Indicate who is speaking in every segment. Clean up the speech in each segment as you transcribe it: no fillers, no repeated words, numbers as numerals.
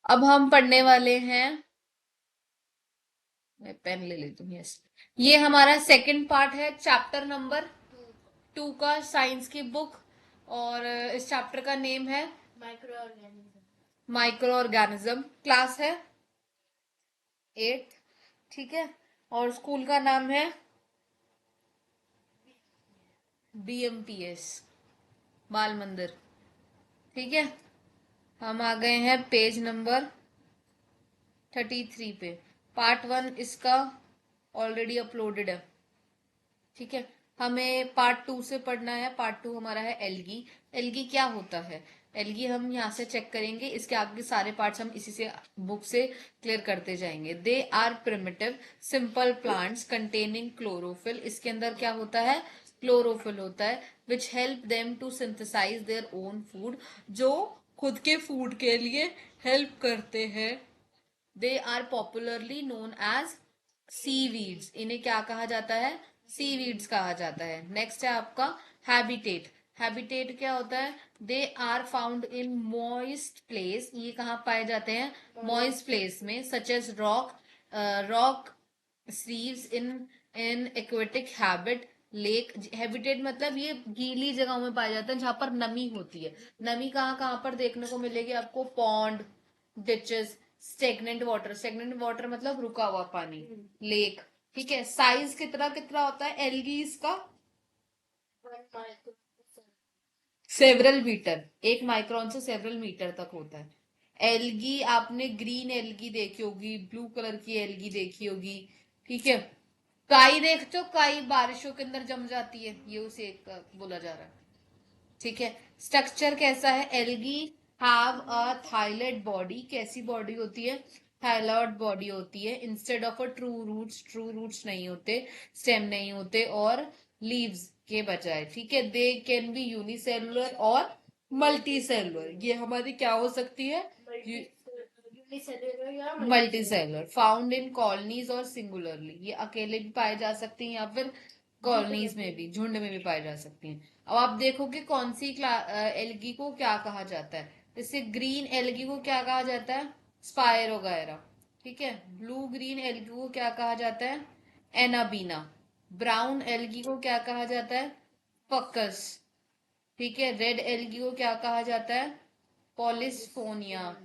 Speaker 1: अब हम पढ़ने वाले हैं, मैं पेन ले लेती हूँ। यस, ये हमारा सेकंड पार्ट है चैप्टर नंबर 2 का, साइंस की बुक। और इस चैप्टर का नेम है
Speaker 2: micro organism.
Speaker 1: Micro organism. Class है 8th, ठीक है। और स्कूल का नाम है BMPS, बाल मंदिर, ठीक है। हम आ गए हैं पेज नंबर 33 पे। पार्ट 1 इसका ऑलरेडी अपलोडेड है, ठीक है। हमें पार्ट 2 से पढ़ना है। पार्ट 2 हमारा है एल्गी। एल्गी क्या होता है? एल्गी हम यहाँ से चेक करेंगे, इसके आगे सारे पार्ट्स हम इसी से बुक से क्लियर करते जाएंगे। They are primitive simple plants containing chlorophyll. इसके अंदर क्या होता है? क्लोरोफिल होता है, which help them to synthesize their own food, जो खुद के फूड के लिए हेल्प करते हैं। They are popularly known as seaweeds. इन्हें क्या कहा जाता है? सीवीड्स कहा जाता है। नेक्स्ट है आपका हैबिटेट। हैबिटेट क्या होता है? They are found in moist place. ये कहाँ पाए जाते हैं? मॉइस्ट प्लेस में, such as rock, rock sleeves in in aquatic habit lake. Habitat मतलब ये गीली जगहों में पाया जाता है जहां पर नमी होती है। नमी कहाँ कहाँ पर देखने को मिलेगी आपको? पॉन्ड, डिचेस, स्टेगनेंट वाटर मतलब रुका हुआ पानी, लेक, ठीक है। साइज कितना कितना होता है एलगीज का?
Speaker 2: 1 माइक्रो।
Speaker 1: सेवरल मीटर, 1 माइक्रोन से सेवरल मीटर तक होता है। एलगी आपने ग्रीन एलगी देखी होगी, ब्लू कलर की एलगी देखी होगी, ठीक है। काई देखते हो? काई बारिशों के अंदर जम जाती है, ये उसे एक बोला जा रहा है, ठीक है। स्ट्रक्चर कैसा है? Algae have a thalloid body. कैसी बॉडी होती है? थाइलॉइड बॉडी होती है। Instead of a true roots, true roots नहीं होते, स्टेम नहीं होते, और लीव्स के बजाय, ठीक है। दे कैन बी यूनिसेलुलर और मल्टी सेलुलर। ये हमारी क्या हो सकती है?
Speaker 2: यूनिसेलुलर या
Speaker 1: multi cellular. Found in colonies और सिंगुलरली, ये अकेले भी पाए जा सकती हैं या फिर कॉलोनीज में भी, झुंड में भी पाई जा सकती हैं। अब आप देखोगे कौन सी एल्गी को क्या कहा जाता है। जैसे ग्रीन एल्गी को क्या कहा जाता है? स्पायर वगैरह, ठीक है। ब्लू ग्रीन एल्गी को क्या कहा जाता है? एनाबीना। ब्राउन एल्गी को क्या कहा जाता है? फक्कस, ठीक है। रेड एल्गी को क्या कहा जाता है? पॉलिस्फोनिया।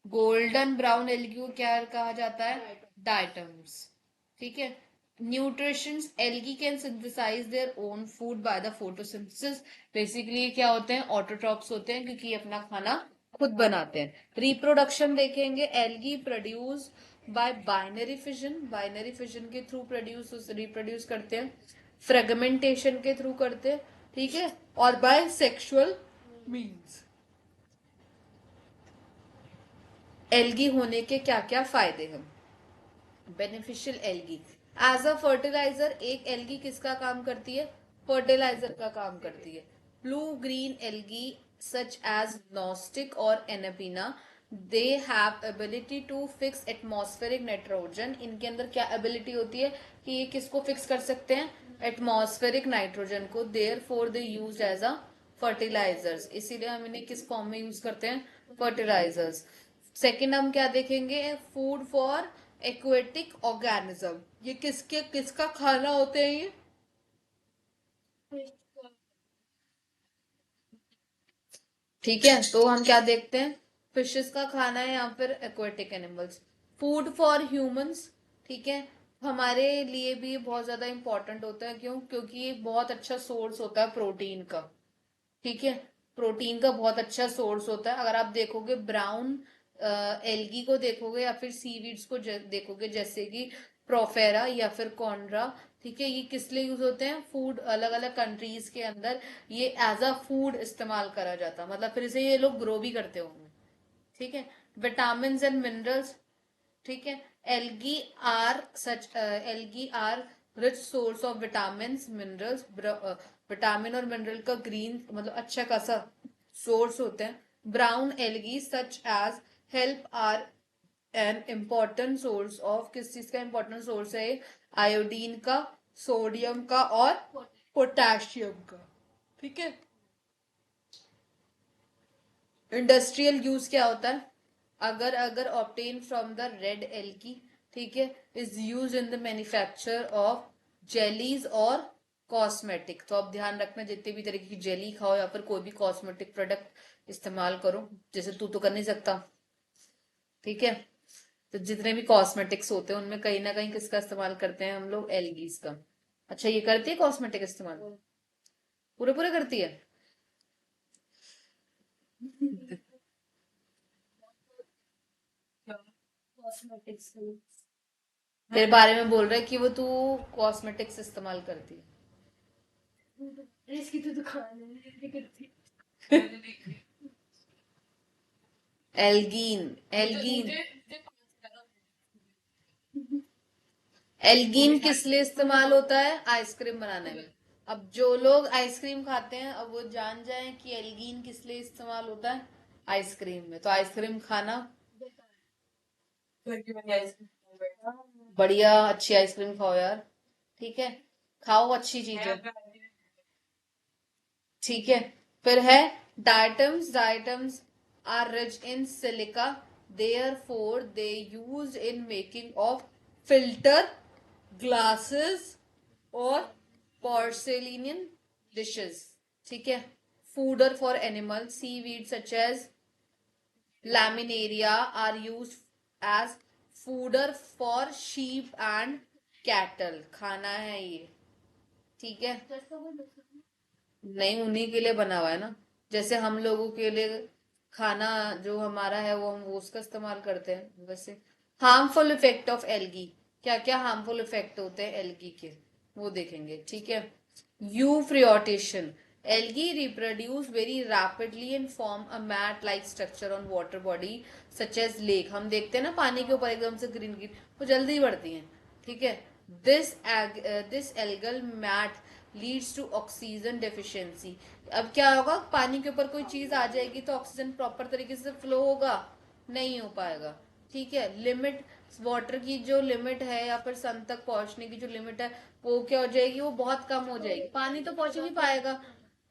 Speaker 1: गोल्डन ब्राउन एल्गी को क्या कहा जाता है? डाइटम्स, ठीक है। Nutritions, algae can synthesize their own food by the photosynthesis. Basically ये क्या होते हैं? ऑटोट्रॉप्स होते हैं, क्योंकि ये अपना खाना खुद बनाते हैं। रिप्रोडक्शन देखेंगे, algae produce by binary fission. Binary fission के थ्रू प्रोड्यूस रिप्रोड्यूस करते हैं, फ्रेगमेंटेशन के थ्रू करते हैं, ठीक है, और बाय सेक्सुअल मीन्स। एल्गी होने के क्या क्या फायदे हैं? Beneficial algae as a fertiliser. एक एल्गी किसका काम करती है? फर्टिलाइजर का काम करती है। Blue green algae such as nostoc और anabaena, they have ability to fix atmospheric nitrogen. इनके अंदर क्या एबिलिटी होती है कि ये किसको फिक्स कर सकते हैं? एटमॉस्फेरिक नाइट्रोजन को। Therefore they use as a fertilizers, इसीलिए हम इन्हें किस फॉर्म में यूज करते हैं? फर्टिलाइजर्स। सेकेंड हम क्या देखेंगे? Food for aquatic organism. ये किसके किसका खाना होते हैं ये? ठीक है, तो हम क्या देखते हैं? फिशेस का खाना है या फिर aquatic animals. Food for humans, ठीक है। हमारे लिए भी बहुत ज्यादा इंपॉर्टेंट होता है, क्यों? क्योंकि ये बहुत अच्छा सोर्स होता है प्रोटीन का, ठीक है। प्रोटीन का बहुत अच्छा सोर्स होता है। अगर आप देखोगे ब्राउन एल्गी को देखोगे या फिर सीवीड्स को देखोगे, जैसे कि प्रोफेरा या फिर कॉन्ड्रा, ठीक है, ये किस लिए यूज होते हैं? फूड, अलग अलग कंट्रीज के अंदर ये एज अ फूड इस्तेमाल करा जाता है, मतलब फिर से ये लोग ग्रो भी करते होंगे, ठीक है। विटामिन एंड मिनरल्स, ठीक है। Algae are such algae are rich source of vitamin minerals. Vitamin और मिनरल का ग्रीन मतलब अच्छा खासा सोर्स होते हैं। Brown algae such as kelp are an important source of, किस चीज का इम्पोर्टेंट सोर्स है? आयोडीन का, सोडियम का और पोटेशियम का, ठीक है। इंडस्ट्रियल यूज क्या होता है? अगर अगर obtain from the red algae, ठीक है, is use in the manufacture of jellies और कॉस्मेटिक। तो अब ध्यान रखना, जितनी भी तरीके की जेली खाओ या फिर कोई भी कॉस्मेटिक प्रोडक्ट इस्तेमाल करो, जैसे तू तो कर नहीं सकता, ठीक है, तो जितने भी कॉस्मेटिक्स होते हैं उनमें कहीं ना कहीं किसका इस्तेमाल करते हैं हम लोग, एल्गीज का। अच्छा, ये करती है कॉस्मेटिक इस्तेमाल, पूरे पूरे करती है।
Speaker 2: कॉस्मेटिक्स
Speaker 1: तेरे बारे में बोल रहा है कि वो तू कॉस्मेटिक्स इस्तेमाल करती है।
Speaker 2: इसकी तो दुकान है, नहीं करती।
Speaker 1: एल्गीन, एल्गीन, एल्गीन किस लिए इस्तेमाल होता है, आइसक्रीम बनाने में। अब जो लोग आइसक्रीम खाते हैं, अब वो जान जाएं कि एल्गीन किस लिए इस्तेमाल होता है, आइसक्रीम में। तो आइसक्रीम खाना, बढ़िया अच्छी आइसक्रीम खाओ यार, ठीक है, खाओ अच्छी चीजें, ठीक है। फिर है diatoms, diatoms are rich in silica, therefore they use in making of filter glasses और पोर्सेलिनियन डिशेस, ठीक है। Fodder for animal, seaweed such as laminaria are used as fodder for sheep and cattle। खाना है ये, ठीक है, नहीं उन्हीं के लिए बना हुआ है ना, जैसे हम लोगों के लिए खाना जो हमारा है वो हम वो उसका इस्तेमाल करते हैं वैसे। हार्मफुल इफेक्ट ऑफ एल्गी, क्या क्या हार्मफुल इफेक्ट होते हैं एल्गी के, वो देखेंगे, ठीक है। Eutrophication, algae reproduce very rapidly and form a mat like structure on water body such as lake. हम देखते हैं ना पानी के ऊपर एकदम से ग्रीन ग्रीन, वो जल्दी बढ़ती हैं, ठीक है। This this algal mat leads to oxygen deficiency. अब क्या होगा, पानी के ऊपर कोई चीज आ जाएगी तो ऑक्सीजन प्रॉपर तरीके से फ्लो होगा, नहीं हो पाएगा, ठीक है। लिमिट, वाटर की जो लिमिट है या फिर सन तक पहुंचने की जो लिमिट है वो क्या हो जाएगी, वो बहुत कम हो जाएगी, पानी तो पहुंच ही नहीं पाएगा,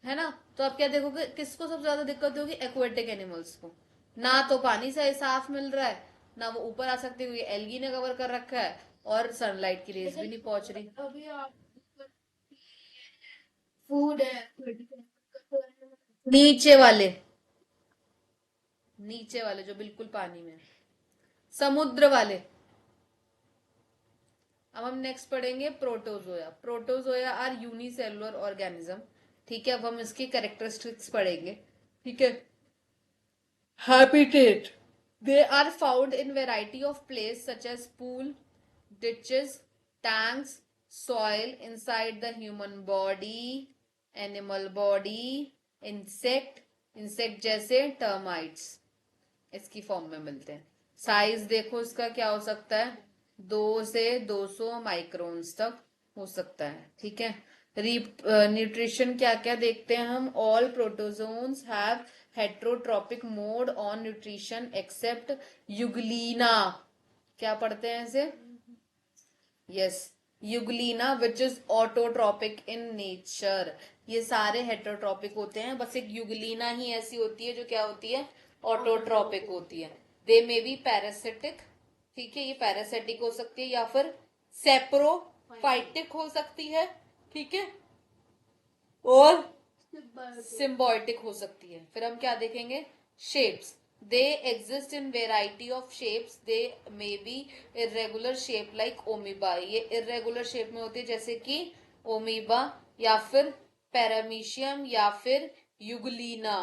Speaker 1: है ना। तो आप क्या देखोगे, किसको सबसे ज्यादा दिक्कत होगी, एक्वेटिक एनिमल्स को। ना तो पानी से साफ मिल रहा है, ना वो ऊपर आ सकती हुई एल्गी ने कवर कर रखा है, और सनलाइट की रेज भी नहीं पहुंच रही।
Speaker 2: अभी आप फूड है,
Speaker 1: नीचे वाले, नीचे वाले जो बिल्कुल पानी में, समुद्र वाले। अब हम नेक्स्ट पढ़ेंगे प्रोटोजोया। प्रोटोजोया आर यूनिसेलुलर ऑर्गेनिज्म, ठीक है। अब हम इसकी कैरेक्टरिस्टिक्स पढ़ेंगे, ठीक है। Habitat, they are found in variety of place such as pool, ditches, tanks, soil, inside the human body, animal body, insect, insect जैसे termites इसकी फॉर्म में मिलते हैं। साइज देखो इसका क्या हो सकता है, 2 से 200 माइक्रोन्स तक हो सकता है, ठीक है। न्यूट्रिशन क्या क्या देखते हैं हम, all protozoans have heterotrophic mode on nutrition except euglena. क्या पढ़ते हैं इसे, yes, euglena which is autotrophic in nature. ये सारे हेट्रोट्रॉपिक होते हैं, बस एक यूग्लिना ही ऐसी होती है जो क्या होती है, ऑटोट्रॉपिक होती है। दे मे बी पैरासिटिक, ठीक है, ये पैरासिटिक हो सकती है या फिर सेप्रोफाइटिक हो सकती है, ठीक है, और सिम्बायोटिक हो सकती है। फिर हम क्या देखेंगे, shapes, they exist in variety of shapes, they may be irregular shape like amoeba. ये इरेगुलर शेप में होती है जैसे कि ओमीबा, या फिर पैरामीशियम, या फिर युगलीना।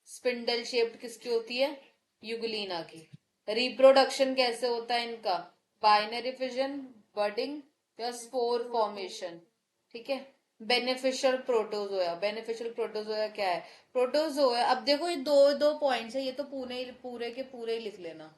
Speaker 1: स्पिंडल शेप्ड किसकी होती है, युगलीना की। रिप्रोडक्शन कैसे होता है इनका, बाइनरी फिजन, बडिंग या स्पोर फॉर्मेशन, ठीक है। बेनिफिशियल प्रोटोजोया, बेनिफिशियल प्रोटोजोया क्या है, प्रोटोजोया, अब देखो ये दो दो पॉइंट्स है, ये तो पूरे के पूरे ही लिख लेना,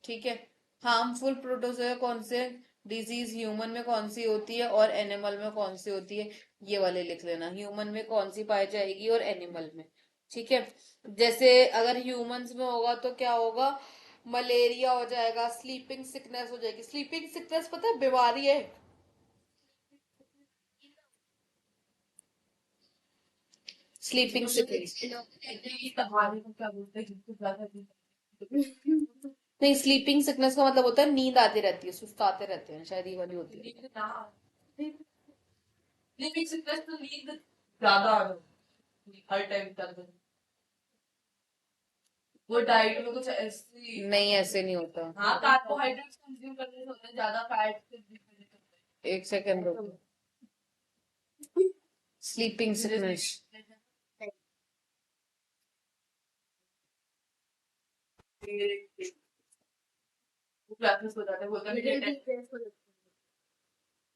Speaker 1: ठीक है। हार्मफुल प्रोटोजोया कौन से, डिजीज ह्यूमन में कौन सी होती है और एनिमल में कौन सी होती है, ये वाले लिख लेना, ह्यूमन में कौन सी पाई जाएगी और एनिमल में, ठीक है। जैसे अगर ह्यूमंस में होगा तो क्या होगा, मलेरिया हो जाएगा, स्लीपिंग सिकनेस हो जाएगी। स्लीपिंग सिकनेस पता है बीमारी है, स्लीपिंग सिकनेस, नहीं, स्लीपिंग सिकनेस का मतलब होता है नींद आती रहती है, सुस्ताते रहते हैं, शायद ये वाली होती है।
Speaker 3: स्लीपिंग सिकनेस तो नींद ज्यादा आ जाती है, हर टाइम तक। वो डाइट में कुछ ऐसी
Speaker 1: नहीं, ऐसे नहीं होता।
Speaker 3: हाँ, कार्बोहाइड्रेट्स कंज्यूम करने से होता है, ज्यादा फैट
Speaker 1: एक सेकेंड रुको। स्लीपिंग सिकनेस
Speaker 3: क्लासेस हो जाते हैं, बोलते हैं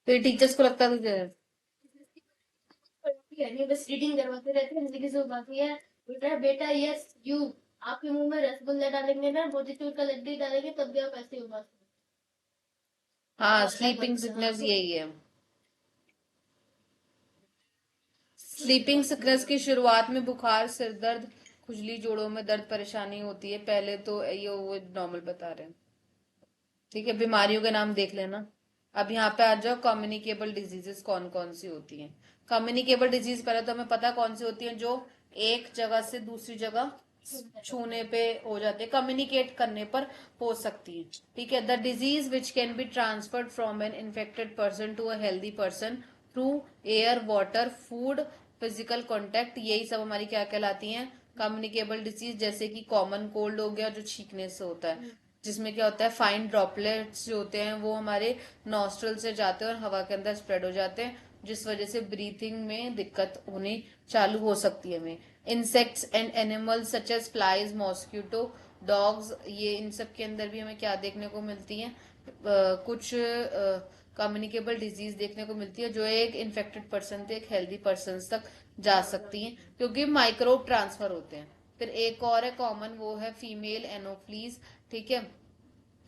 Speaker 1: तो टीचर्स को लगता था
Speaker 2: नहीं, बस रीडिंग करवाते रहते हैं, जिंदगी से बाकी है। बोल रहा है बेटा, यस यू, आपके मुंह में रसगुल्ला डालेंगे ना, मोतीचूर का लड्डू डालेंगे, तब भी आप ऐसे हो बात।
Speaker 1: हाँ, स्लीपिंग सिकनेस यही है। स्लीपिंग सिकनेस की शुरुआत में बुखार, सिर दर्द, खुजली, जोड़ों में दर्द, परेशानी होती है। पहले तो ये वो नॉर्मल बता रहे हैं। ठीक है, बीमारियों के नाम देख लेना। अब यहाँ पे आ जाओ, कम्युनिकेबल डिजीजेस कौन कौन सी होती हैं। कम्युनिकेबल डिजीज पहले तो हमें पता है कौन सी होती है, जो एक जगह से दूसरी जगह छूने पे हो जाते हैं, कम्युनिकेट करने पर हो सकती है। ठीक है, the disease which can be transferred from an infected person to a healthy person through air, water, food, physical contact, यही सब हमारी क्या कहलाती हैं, कम्युनिकेबल डिजीज। जैसे कि कॉमन कोल्ड हो गया, जो छींकने से होता है, जिसमें क्या होता है, फाइन ड्रॉपलेट्स जो होते हैं वो हमारे नॉस्ट्रल से जाते हैं और हवा के अंदर स्प्रेड हो जाते हैं, जिस वजह से ब्रीथिंग में दिक्कत होनी चालू हो सकती है हमें। Insects and animals such as flies, mosquito, dogs, ये इन सब के अंदर भी हमें क्या देखने को मिलती है, कुछ कम्युनिकेबल डिजीज देखने को मिलती है, जो एक इन्फेक्टेड पर्सन से एक हेल्दी पर्सन तक जा सकती हैं, क्योंकि माइक्रोब ट्रांसफर होते हैं। फिर एक और है कॉमन, वो है फीमेल एनोफ्लीज। ठीक है,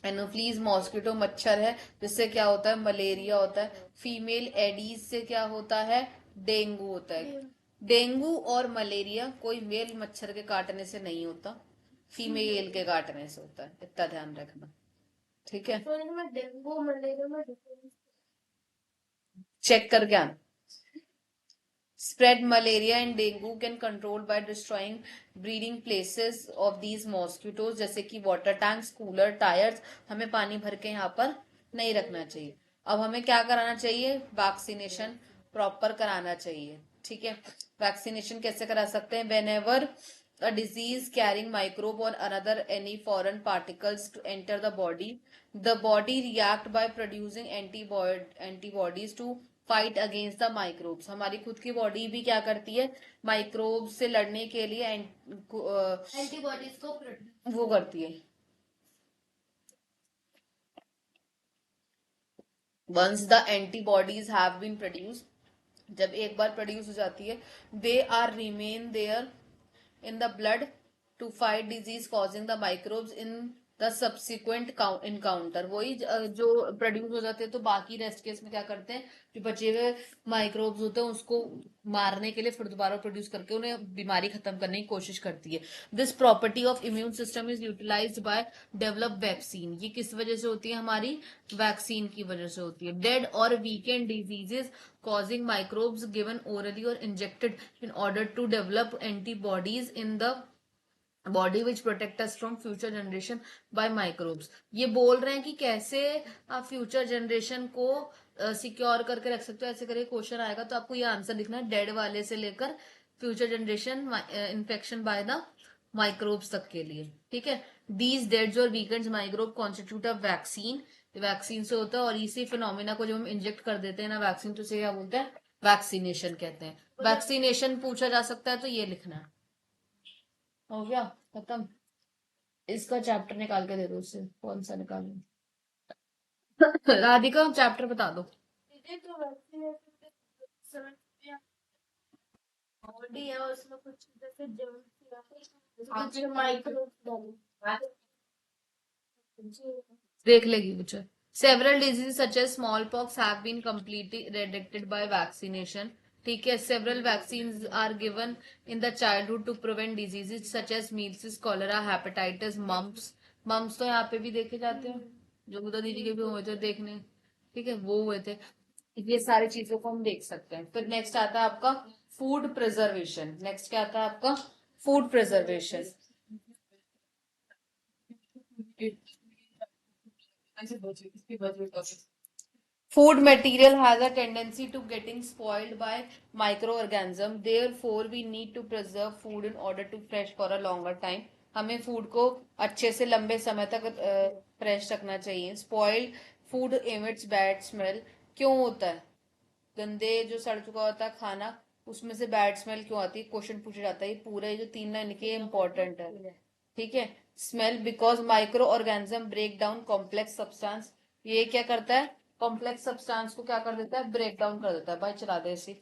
Speaker 1: एनोफ्लीज मॉस्किटो मच्छर है, जिससे क्या होता है, मलेरिया होता है। फीमेल एडीज से क्या होता है, डेंगू होता है। डेंगू और मलेरिया कोई मेल मच्छर के काटने से नहीं होता, फीमेल के काटने से होता है, इतना ध्यान रखना। ठीक है,
Speaker 2: तो इनमें डेंगू मलेरिया में डिफरेंस।
Speaker 1: चेक करके आना। Spread malaria and dengue can control by destroying breeding places of these mosquitoes, जैसे कि वाटर टैंक्स, कूलर, टायर्स, हमें पानी भर के यहाँ पर नहीं रखना चाहिए। अब हमें क्या कराना चाहिए, वैक्सीनेशन प्रॉपर कराना चाहिए। ठीक है, वैक्सीनेशन कैसे करा सकते हैं, when ever a disease carrying microbe or another any foreign particles to enter the body react by producing antibodies to fight against the microbes. हमारी खुद की बॉडी भी क्या करती है, माइक्रोब से लड़ने के लिए
Speaker 2: एंटीबॉडीज को
Speaker 1: वो करती है। Once the antibodies have been produce, जब एक बार प्रोड्यूस हो जाती है, they are remain there in the blood to fight disease causing the microbes in the subsequent encounter। वही जो प्रोड्यूस हो जाते हैं, तो बाकी रेस्ट केस में क्या करते हैं, जो बचे हुए माइक्रोब्स होते हैं उसको मारने के लिए फिर दोबारा प्रोड्यूस करके उन्हें बीमारी खत्म करने की कोशिश करती है। This property of immune system is utilized by develop vaccine. ये किस वजह से होती है, हमारी वैक्सीन की वजह से होती है। डेड और weekend diseases causing microbes given orally or injected in order to develop antibodies in the body which protect us from future generation by microbes. ये बोल रहे हैं कि कैसे आप फ्यूचर जनरेशन को सिक्योर करके रख सकते हो। ऐसे करके क्वेश्चन आएगा तो आपको ये आंसर लिखना है, डेड वाले से लेकर future generation infection by the microbes तक के लिए। ठीक है, दीज डेड्स और weekends microbe constitute a vaccine. Vaccine से होता है, और इसी फिनोमिना को जब हम इंजेक्ट कर देते हैं ना वैक्सीन, तो इसे क्या बोलते हैं, वैक्सीनेशन कहते हैं। वैक्सीनेशन पूछा जा सकता है, तो ये लिखना है। हो गया खत्म। इसका चैप्टर निकाल के दे दो उससे, कौन सा निकालू। राधिका चैप्टर बता दो।
Speaker 2: तो वैक्सीनेशन बॉडी है, उसमें कुछ जैसे जर्म्स कुछ माइक्रोब्स
Speaker 1: देख लेगी कुछ। Several disease such as smallpox have been completely eradicated by vaccination. ठीक है, several vaccine are given in the childhood to prevent diseases such as measles, cholera, hepatitis, mumps. Mumps तो यहाँ पे भी देखे जाते हैं, जो बुदा दीदी के भी हुए थे देखने। ठीक है, वो हुए थे। ये सारी चीजों को हम देख सकते हैं। फिर नेक्स्ट आता है आपका फूड प्रिजर्वेशन। नेक्स्ट क्या आता है आपका, फूड प्रिजर्वेशन।
Speaker 3: ऐसे बचे इसके बचे topic
Speaker 1: Food material has a tendency to getting spoiled by microorganism. Therefore, we need to preserve food in order to fresh for a longer time. हमें फूड को अच्छे से लंबे समय तक फ्रेश रखना चाहिए. Spoiled food emits bad smell. क्यों होता है? गंदे जो सड़ चुका होता है खाना, उसमें से बैड स्मेल क्यों आती है? क्वेश्चन पूछा जाता है. ये पूरे जो 3 लाइन लिखी है इंपॉर्टेंट है. ठीक है. Smell because microorganism break down complex substance. ये क्या करता है? कॉम्प्लेक्स सब्सटेंस को क्या कर देता है? ब्रेक डाउन कर देता है. भाई चला दे इसी.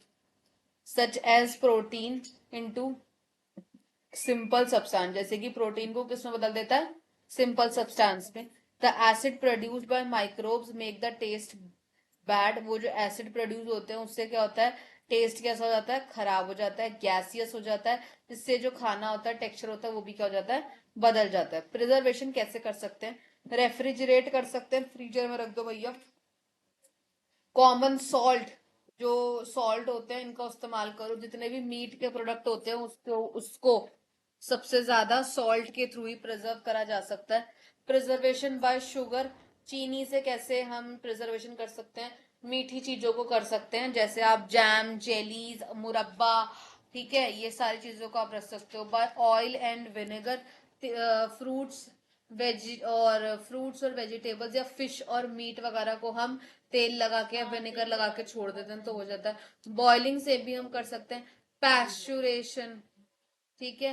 Speaker 1: Such as protein into simple substance. जैसे कि प्रोटीन को किसमें बदल देता है? सिंपल सब्सटेंस में. The acid produced by microbes make the taste bad. वो जो एसिड प्रोड्यूस होते हैं उससे क्या होता है? टेस्ट कैसा हो जाता है? खराब हो जाता है, गैसियस हो जाता है. इससे जो खाना होता है, टेक्सचर होता है, वो भी क्या हो जाता है? बदल जाता है. प्रिजर्वेशन कैसे कर सकते हैं? रेफ्रिजरेट कर सकते हैं, फ्रीजर में रख दो भैया. कॉमन सॉल्ट, जो सॉल्ट होते हैं इनका इस्तेमाल करो. जितने भी मीट के प्रोडक्ट होते हैं उसको सबसे ज्यादा सॉल्ट के थ्रू ही प्रिजर्व करा जा सकता है. Preservation bye sugar. चीनी से कैसे हम प्रिजर्वेशन कर सकते हैं? मीठी चीजों को कर सकते हैं. जैसे आप जैम, जेलीज, मुरब्बा, ठीक है, ये सारी चीजों को आप रख सकते हो. By oil and vinegar. Fruits और वेजिटेबल्स या फिश और मीट वगैरह को हम तेल लगा के या विनेगर लगा के छोड़ देते हैं तो हो जाता है. बॉइलिंग से भी हम कर सकते हैं. पैस्चुरेशन, ठीक है,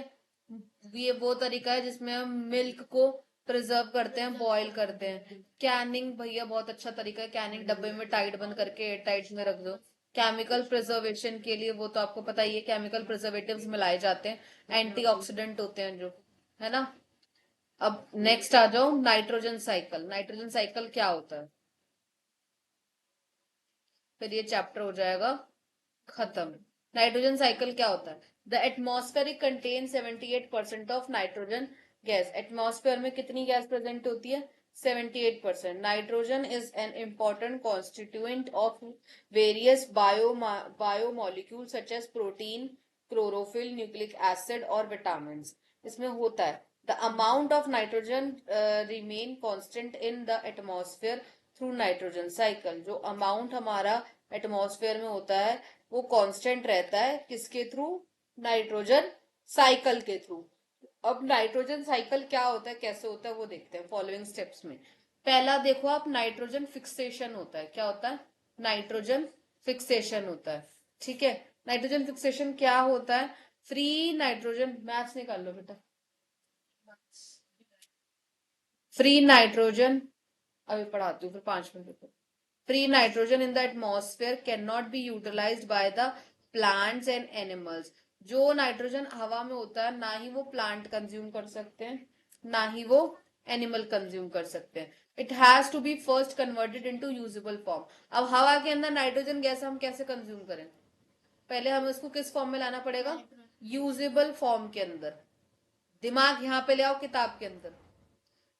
Speaker 1: ये वो तरीका है जिसमें हम मिल्क को प्रिजर्व करते हैं, बॉईल करते हैं. कैनिंग भैया बहुत अच्छा तरीका है. कैनिंग डब्बे में टाइट बंद करके एयर टाइट में रख दो. केमिकल प्रिजर्वेशन के लिए वो तो आपको पता ही है, केमिकल प्रिजर्वेटिव्स मिलाए जाते हैं, एंटीऑक्सीडेंट होते हैं जो, है ना. अब नेक्स्ट आ जाओ, नाइट्रोजन साइकिल. नाइट्रोजन साइकिल क्या होता है? फिर ये चैप्टर हो जाएगा खत्म. नाइट्रोजन साइकिल क्या होता है? The atmospheric contain 78% of nitrogen gas. Atmosphere में कितनी गैस प्रेजेंट होती है? 78%. Nitrogen is an important constituent of various biomolecule such as protein, chlorophyll, nucleic acid और विटामिन. इसमें होता है the amount of nitrogen remain constant in the atmosphere through nitrogen cycle. जो amount हमारा एटमॉस्फेयर में होता है वो कांस्टेंट रहता है. किसके थ्रू? नाइट्रोजन साइकिल के थ्रू. अब नाइट्रोजन साइकिल क्या होता है, कैसे होता है, वो देखते हैं फॉलोइंग स्टेप्स में. पहला देखो आप, नाइट्रोजन फिक्सेशन होता है. क्या होता है? नाइट्रोजन फिक्सेशन होता है. ठीक है. नाइट्रोजन फिक्सेशन क्या होता है? फ्री नाइट्रोजन, मैथ्स निकाल लो बेटा. फ्री नाइट्रोजन अभी पढ़ाती हूँ, फिर 5 minute. Free nitrogen in the atmosphere cannot be utilized by the plants and animals. जो नाइट्रोजन हवा में होता है ना ही वो प्लांट कंज्यूम कर सकते हैं, ना ही वो एनिमल कंज्यूम कर सकते हैं. It has to be first converted into usable form. अब हवा के अंदर नाइट्रोजन गैस हम कैसे कंज्यूम करें? पहले हमें उसको किस फॉर्म में लाना पड़ेगा? यूजेबल फॉर्म के अंदर. दिमाग यहाँ पे ले आओ किताब के अंदर.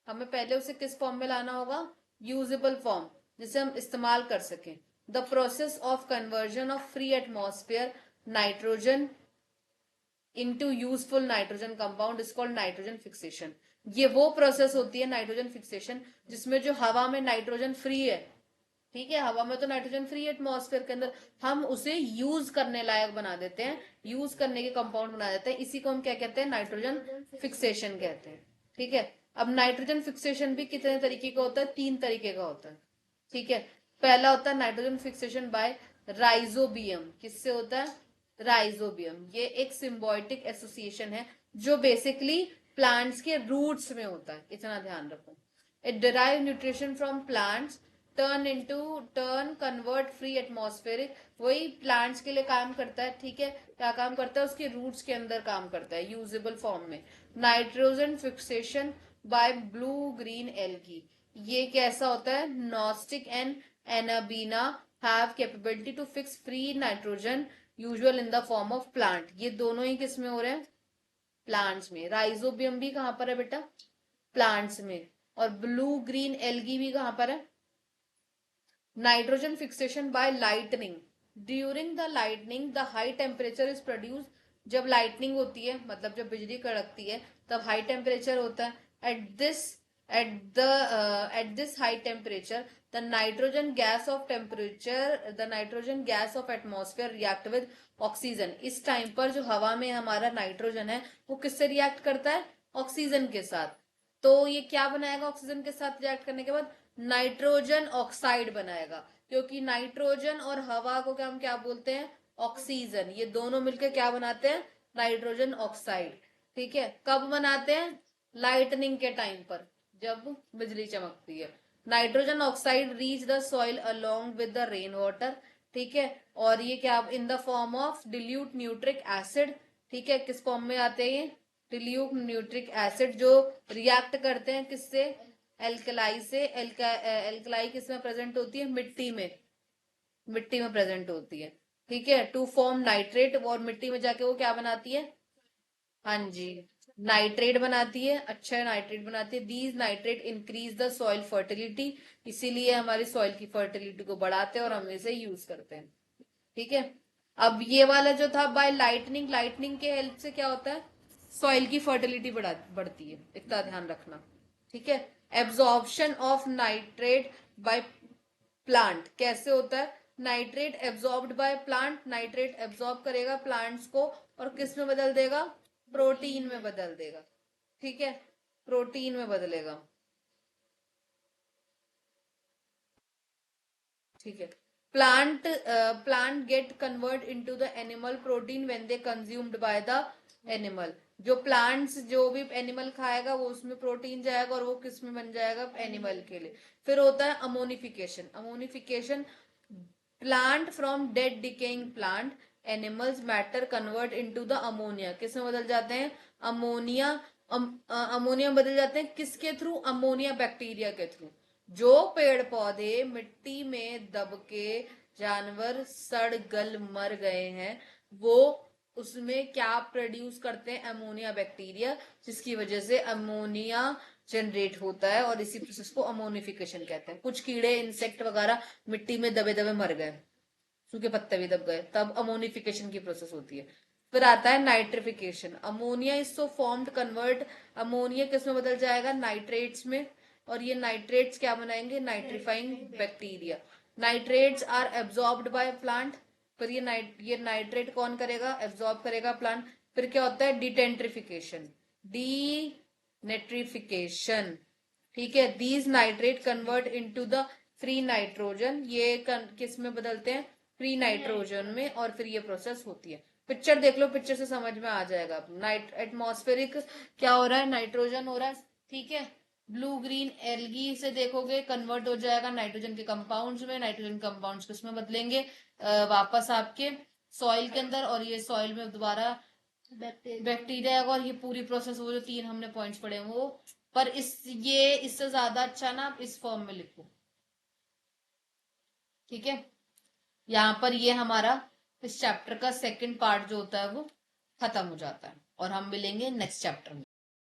Speaker 1: हमें पहले उसे किस फॉर्म में लाना होगा? यूजेबल फॉर्म, जिसे हम इस्तेमाल कर सकें. The process of conversion of free atmosphere nitrogen into useful nitrogen compound is called nitrogen fixation. ये वो प्रोसेस होती है नाइट्रोजन फिक्सेशन जिसमें जो हवा में नाइट्रोजन फ्री है, ठीक है, हवा में तो नाइट्रोजन फ्री है एटमॉस्फेयर के अंदर, हम उसे यूज करने लायक बना देते हैं, यूज करने के कंपाउंड बना देते हैं. इसी को हम क्या कहते हैं? नाइट्रोजन फिक्सेशन कहते हैं. ठीक है. अब नाइट्रोजन फिक्सेशन भी कितने तरीके का होता है? 3 तरीके का होता है. ठीक है. पहला होता है नाइट्रोजन फिक्सेशन बाय राइजोबियम. किससे होता है? राइजोबियम. ये एक सिम्बायोटिक एसोसिएशन है जो बेसिकली प्लांट्स के रूट्स में होता है. इतना ध्यान रखो. It derive nutrition from plants, turn convert free atmospheric. वही प्लांट्स के लिए काम करता है. ठीक है. क्या काम करता है? उसके रूट्स के अंदर काम करता है यूजेबल फॉर्म में. Nitrogen fixation by blue green algae. ये कैसा होता है? Nostoc and anabaena have capability to fix free nitrogen usual in the form of plant. ये दोनों ही किस में हो रहे हैं? प्लांट्स में. राइजोबियम भी कहां पर है बेटा? प्लांट्स में. और ब्लू ग्रीन एल्गी भी कहां पर है? Nitrogen fixation by lightning. During the lightning the high temperature is produce. जब लाइटनिंग होती है मतलब जब बिजली कड़कती है तब हाई टेम्परेचर होता है. At this at this high temperature the nitrogen gas of atmosphere react with oxygen. इस टाइम पर जो हवा में हमारा नाइट्रोजन है वो किससे रिएक्ट करता है? ऑक्सीजन के साथ। तो ये क्या बनाएगा? ऑक्सीजन के साथ रिएक्ट करने के बाद नाइट्रोजन ऑक्साइड बनाएगा, क्योंकि नाइट्रोजन और हवा को हम क्या बोलते हैं? ऑक्सीजन। ये दोनों मिलकर क्या बनाते हैं? Nitrogen oxide. ठीक है, कब बनाते हैं? लाइटनिंग के टाइम पर, जब बिजली चमकती है। Nitrogen oxide reach the soil along with the rain water. ठीक है, और ये क्या? इन the form of dilute Nutrich acid. ठीक है, किस फॉर्म में आते हैं ये? डिल्यूट न्यूट्रिक एसिड, जो रिएक्ट करते हैं किससे? एल्कलाई से। एल्कलाई किस में प्रेजेंट होती है? मिट्टी में। मिट्टी में प्रेजेंट होती है। ठीक है, टू फॉर्म नाइट्रेट, और मिट्टी में जाके वो क्या बनाती है? हाँ जी, नाइट्रेट बनाती है। अच्छा, नाइट्रेट बनाती है। These nitrate increase the soil fertility, इसीलिए हमारी सॉइल की फर्टिलिटी को बढ़ाते हैं और हम इसे यूज करते हैं। ठीक है, अब ये वाला जो था बाय लाइटनिंग, लाइटनिंग के हेल्प से क्या होता है? सॉइल की फर्टिलिटी बढ़ती है, इतना ध्यान रखना। ठीक है, absorption of nitrate by plant कैसे होता है? Nitrate absorbed by plant, nitrate absorb करेगा प्लांट्स को और किस में बदल देगा? प्रोटीन में बदल देगा। ठीक है, प्रोटीन में बदलेगा। ठीक है, plant gate convert into the animal protein when they consumed by the animal. जो प्लांट्स, जो भी एनिमल खाएगा वो उसमें प्रोटीन जाएगा और वो किस में बन जाएगा? एनिमल के लिए। फिर होता है ammonification. Ammonification, plant from dead decaying plant animals matter convert into the ammonia. किस में बदल जाते हैं? अमोनिया। अमोनिया बदल जाते हैं किसके थ्रू? अमोनिया बैक्टीरिया के थ्रू। जो पेड़ पौधे मिट्टी में दब के जानवर सड़ गल मर गए हैं, वो उसमें क्या प्रोड्यूस करते हैं? अमोनिया बैक्टीरिया, जिसकी वजह से अमोनिया जनरेट होता है और इसी प्रोसेस को अमोनिफिकेशन कहते हैं। कुछ कीड़े, इंसेक्ट वगैरह मिट्टी में दबे दबे मर गए, सूखे पत्ते भी दब गए, तब अमोनिफिकेशन की प्रोसेस होती है। फिर आता है nitrification. Ammonia is so formed convert, ammonia किस में बदल जाएगा? नाइट्रेट्स में, और ये नाइट्रेट्स क्या बनाएंगे? Nitrifying bacteria. Nitrates are absorbed by plant, फिर ये नाइट्रेट कौन करेगा? एब्जॉर्ब करेगा प्लांट। फिर क्या होता है? डिटेंट्रिफिकेशन, डीनेट्रिफिकेशन। ठीक है, these nitrate convert into the free nitrogen, ये किस में बदलते हैं? फ्री नाइट्रोजन में, और फिर ये प्रोसेस होती है। पिक्चर देख लो, पिक्चर से समझ में आ जाएगा। एटमॉस्फेरिक क्या हो रहा है? नाइट्रोजन हो रहा है। ठीक है, ब्लू ग्रीन एल्गी से देखोगे कन्वर्ट हो जाएगा नाइट्रोजन के कंपाउंड्स में। नाइट्रोजन कंपाउंड्स किसमें बदलेंगे? वापस आपके सॉइल के अंदर, और ये सॉइल में दोबारा बैक्टीरिया आएगा, और ये पूरी प्रोसेस, वो जो 3 हमने पॉइंट्स पढ़े वो। पर ये इससे ज्यादा अच्छा ना आप इस फॉर्म में लिखो। ठीक है, यहाँ पर ये हमारा इस चैप्टर का सेकंड पार्ट जो होता है वो खत्म हो जाता है, और हम मिलेंगे नेक्स्ट चैप्टर में।